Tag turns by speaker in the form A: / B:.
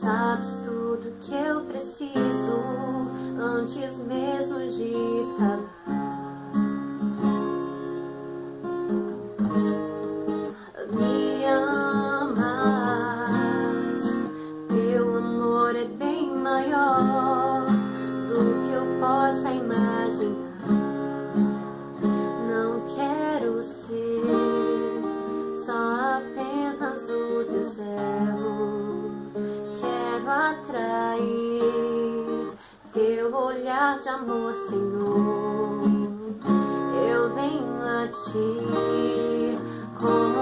A: Sabes tudo que eu preciso antes mesmo de falar. Me amas, teu amor é bem maior do que eu possa imaginar. Não quero ser só apenas o teu servo. Quero atrair teu olhar de amor, Senhor. Eu venho a ti como